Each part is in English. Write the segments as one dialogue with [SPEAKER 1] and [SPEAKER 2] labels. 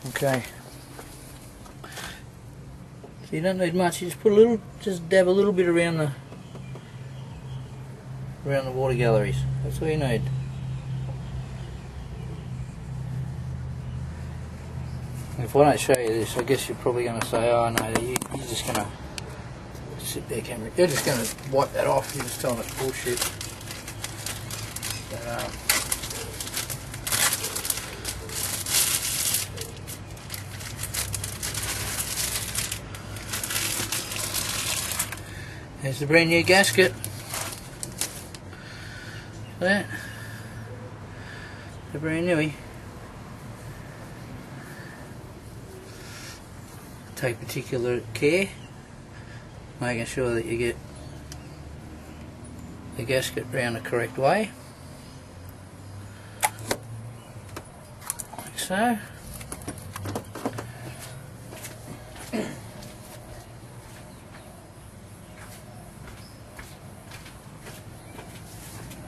[SPEAKER 1] Okay. So you don't need much. You just put a little, just dab a little bit around the water galleries. That's all you need. And if I don't show you this, I guess you're probably going to say, "Oh no, you're just going to sit there, camera. You're just going to wipe that off. You're just telling us bullshit." There's the brand new gasket. That. The brand newie. Take particular care, making sure that you get the gasket round the correct way, like so.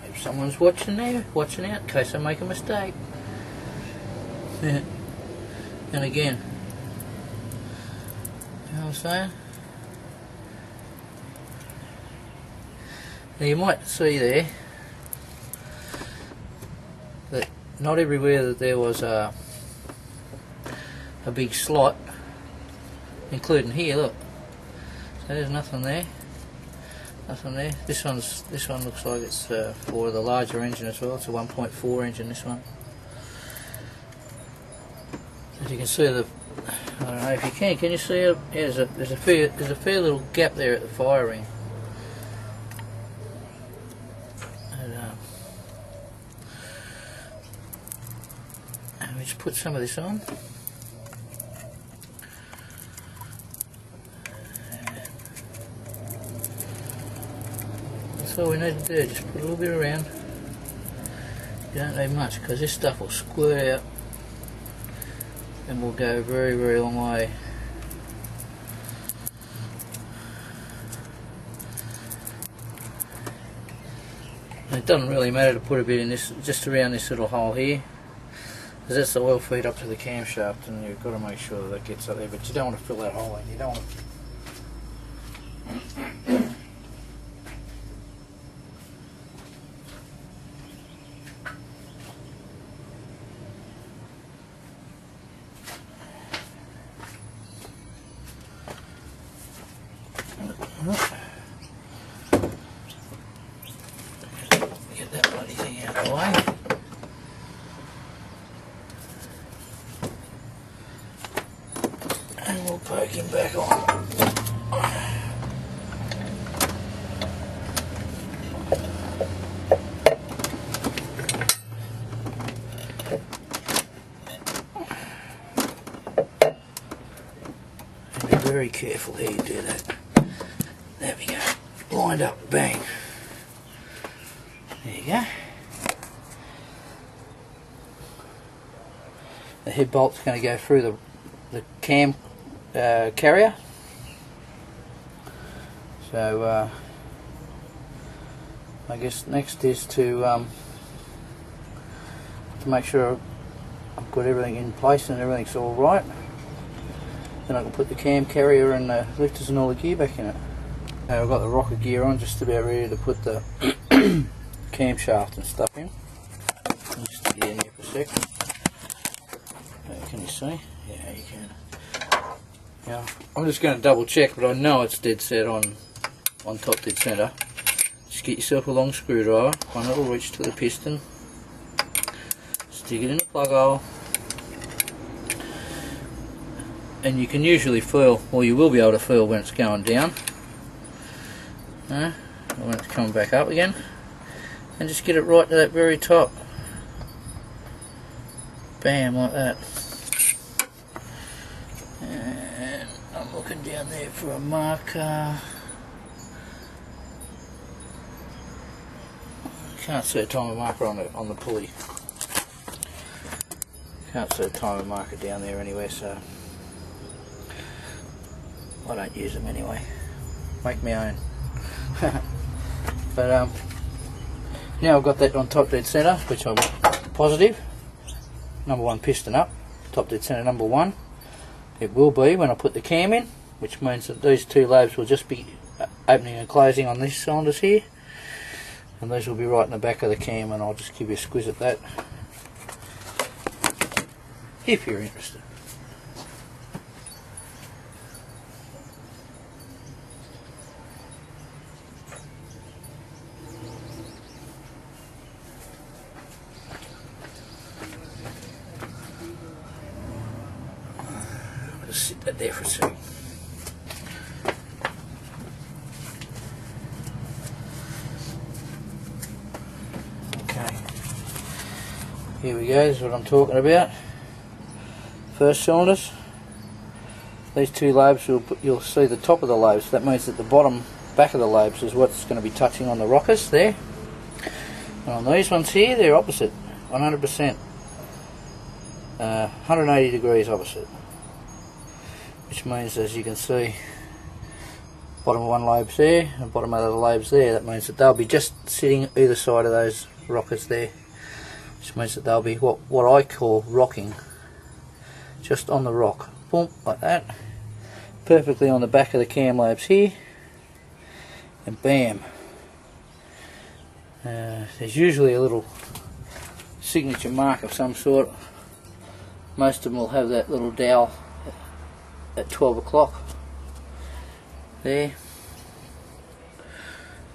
[SPEAKER 1] If someone's watching there, watching out in case I make a mistake. And again, you know what I'm saying? Now you might see there that not everywhere that there was a big slot, including here, look. So there's nothing there. Nothing there. This one looks like it's for the larger engine as well. It's a 1.4 engine, this one. As you can see, I don't know if you can you see it? Yeah, there's a fair little gap there at the fire ring. And we just put some of this on. That's all we need to do, just put a little bit around. You don't need much because this stuff will squirt out and will go a very, very long way. And it doesn't really matter to put a bit in this, just around this little hole here, because that's the oil feed up to the camshaft, and you've got to make sure that gets up there, but you don't want to fill that hole in. You don't want to. Get that bloody thing out of the way. And we'll poke him back on. And be very careful how you do that. There we go. Lined up, bang. There you go. The head bolt's going to go through the cam carrier. So I guess next is to make sure I've got everything in place and everything's all right. Then I can put the cam carrier and the lifters and all the gear back in it. I've got the rocker gear on, just about ready to put the camshaft and stuff in. I'll just stick it in here for a sec. Can you see? Yeah, you can. Yeah, I'm just going to double check, but I know it's dead set on top dead centre. Just get yourself a long screwdriver, one that will reach to the piston. Stick it in the plug hole. And you can usually feel, or you will be able to feel when it's going down. When it's coming back up again, and just get it right to that very top. Bam, like that. And I'm looking down there for a marker. Can't see a timer marker on the pulley. Can't see a timer marker down there anywhere, so I don't use them anyway. Make my own. But now I've got that on top dead centre, which I'm positive. Number one piston up. top dead center number 1. It will be when I put the cam in, which means that these 2 lobes will just be opening and closing on these cylinders here, and these will be right in the back of the cam, and I'll just give you a squiz at that if you're interested. Just sit that there for a second. Okay, here we go, this is what I'm talking about. First cylinders, these 2 lobes, you'll see the top of the lobes. That means that the bottom back of the lobes is what's going to be touching on the rockers there. And on these ones here, they're opposite, 100%, 180 degrees opposite. Which means, as you can see, bottom of one lobe's there and bottom of the lobe's there. That means that they'll be just sitting either side of those rockers there. Which means that they'll be what I call rocking. Just on the rock. Boom, like that. Perfectly on the back of the cam lobes here. And bam. There's usually a little signature mark of some sort. Most of them will have that little dowel at 12 o'clock there,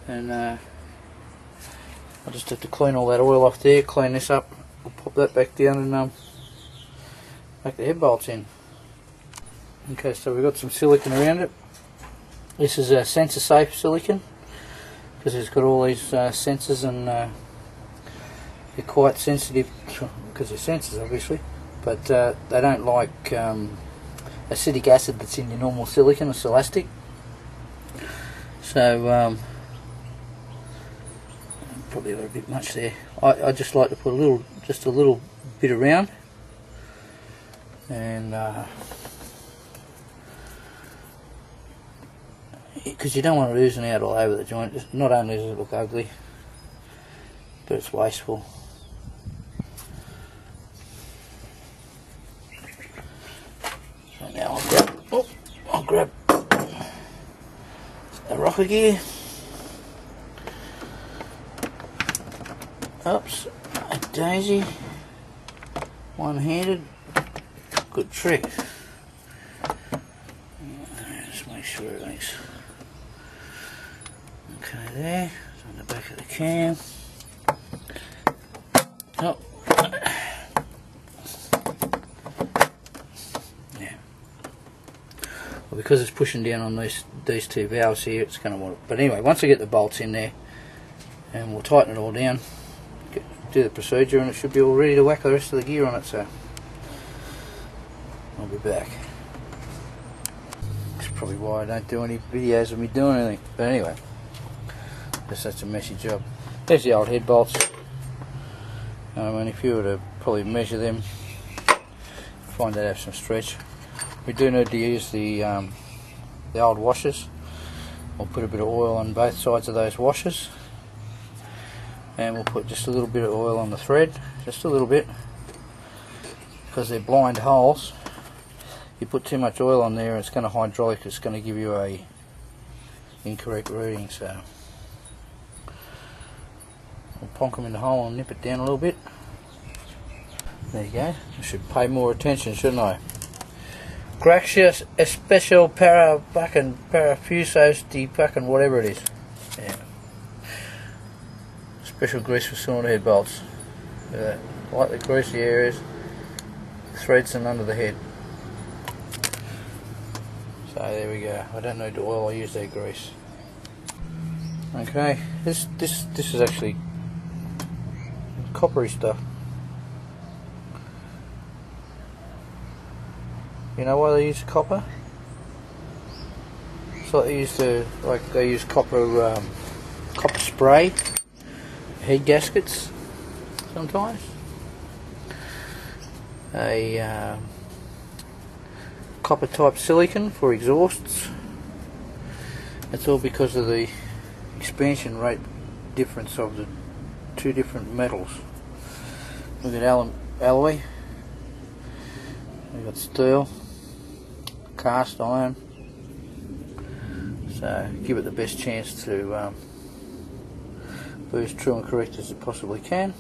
[SPEAKER 1] and I'll just have to clean all that oil off there, clean this up, I'll pop that back down and make the head bolts in. Okay, so we've got some silicone around it. This is a sensor safe silicone because it's got all these sensors, and they're quite sensitive because they're sensors obviously, but they don't like acetic acid that's in your normal silicone. It's elastic, so probably a little bit much there. I just like to put just a little bit around, and because you don't want it oozing out all over the joint. Not only does it look ugly, but it's wasteful. So now I'll grab a rocker gear. Oops, a daisy, one-handed, good trick. Just make sure everything's okay there. It's on the back of the cam. Oh. Yeah. Well, because it's pushing down on these 2 valves here, it's going to want it. But anyway, once I get the bolts in there, and we'll tighten it all down, do the procedure, and it should be all ready to whack the rest of the gear on it. So I'll be back. That's probably why I don't do any videos of me doing anything. But anyway, that's such a messy job. There's the old head bolts. And if you were to probably measure them, find they have some stretch. We do need to use the old washers. We'll put a bit of oil on both sides of those washers, and we'll put just a little bit of oil on the thread, just a little bit, because they're blind holes. You put too much oil on there, it's going to hydraulic, it's going to give you a incorrect reading. So we'll ponk them in the hole and nip it down a little bit. There you go. I should pay more attention, shouldn't I? Gracias especial para fucking parafusos de fucking whatever it is. Yeah. Special grease for cylinder head bolts. Like the greasy areas, threads and under the head. So there we go. I don't need the oil, I use that grease. Okay, this is actually coppery stuff. You know why they use copper? So they use copper spray head gaskets sometimes. A copper type silicon for exhausts. It's all because of the expansion rate difference of the 2 different metals. Look at alloy. We've got steel, cast iron, so give it the best chance to be as true and correct as it possibly can.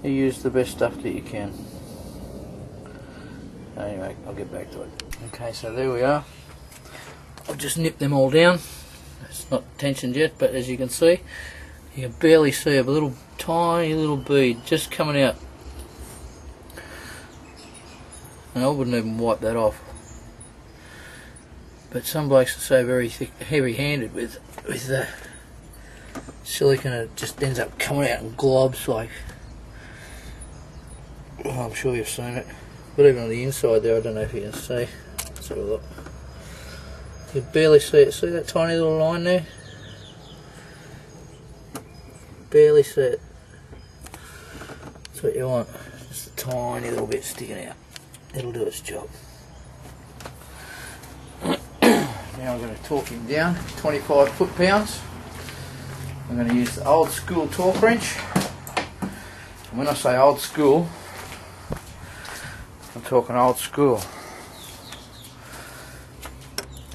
[SPEAKER 1] You use the best stuff that you can. Anyway, I'll get back to it. Okay, so there we are. I've just nipped them all down. It's not tensioned yet, but as you can see, you can barely see a little tiny little bead just coming out. And I wouldn't even wipe that off. But some blokes are so very heavy-handed with the silicone, it just ends up coming out in globs like. Oh, I'm sure you've seen it. But even on the inside there, I don't know if you can see. Let's have a look. You barely see it. See that tiny little line there? Barely see it. That's what you want. Just a tiny little bit sticking out. It'll do its job. Now I'm going to torque him down 25 foot-pounds. I'm going to use the old school torque wrench. And when I say old school, I'm talking old school.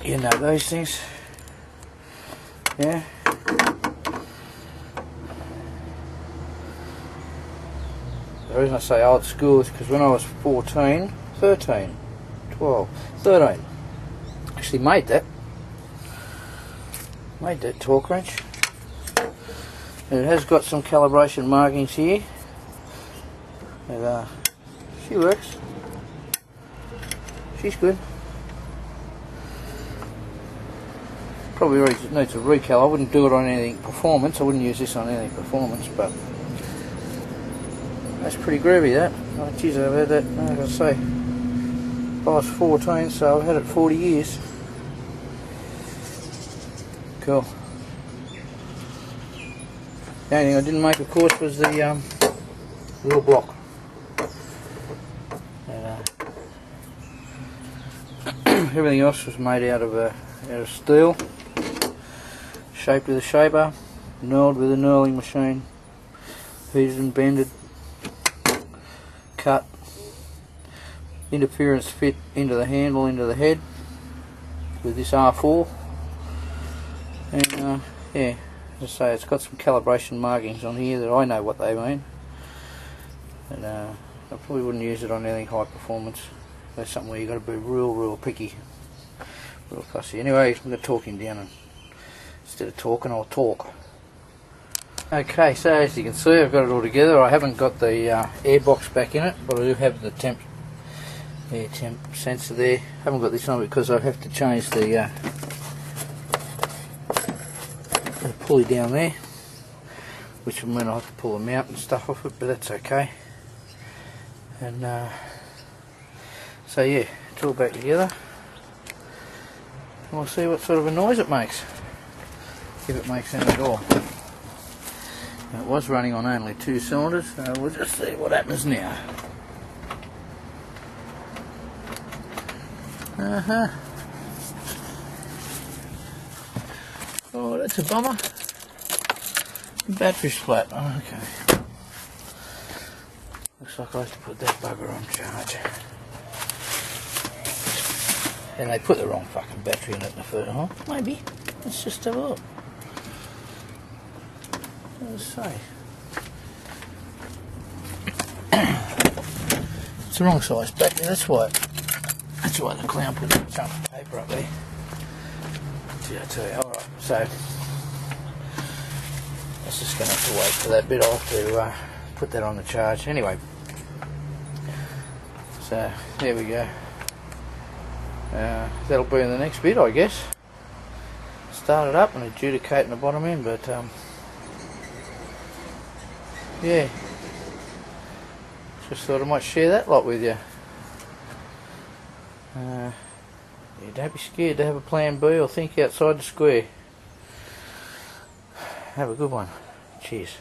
[SPEAKER 1] You know those things, yeah? The reason I say old school is because when I was 14, 13, 12, 13, actually made that torque wrench. And it has got some calibration markings here. And she works. She's good. Probably needs a recal. I wouldn't do it on anything performance. I wouldn't use this on anything performance, but that's pretty groovy, that. Oh, geez, I've had that, like I say, I was 14, so I've had it 40 years. Cool. The only thing I didn't make, of course, was the little block. Everything else was made out of steel, shaped with a shaper, knurled with a knurling machine, heated and bended, cut, interference fit into the handle, into the head with this R4, and yeah, as I say, it's got some calibration markings on here that I know what they mean, and I probably wouldn't use it on anything high performance. That's something where you've got to be real picky, real fussy. Anyway, I'm going to torque him down, and instead of talking, I'll talk. Okay, so as you can see, I've got it all together. I haven't got the air box back in it, but I do have the temp sensor there. Haven't got this on because I have to change the pulley down there, which will mean I have to pull them out and stuff off it, but that's okay. And so yeah, it's all back together, and we'll see what sort of a noise it makes, if it makes any at all. Now, it was running on only 2 cylinders, so we'll just see what happens now. Oh, that's a bummer. The battery's flat. Oh, okay. Looks like I have to put that bugger on charge. And they put the wrong fucking battery in it in the first, huh? Maybe. Let's just have a look. What does it say? It's the wrong size battery, that's why the clown put that chunk of paper up there. See, I tell you, alright, so that's just going to have to wait for that bit. I'll have to put that on the charge. Anyway, so there we go. That'll be in the next bit, I guess. Start it up and adjudicate in the bottom end, but yeah, just thought I might share that lot with you. Yeah, don't be scared to have a plan B or think outside the square. Have a good one. Cheers.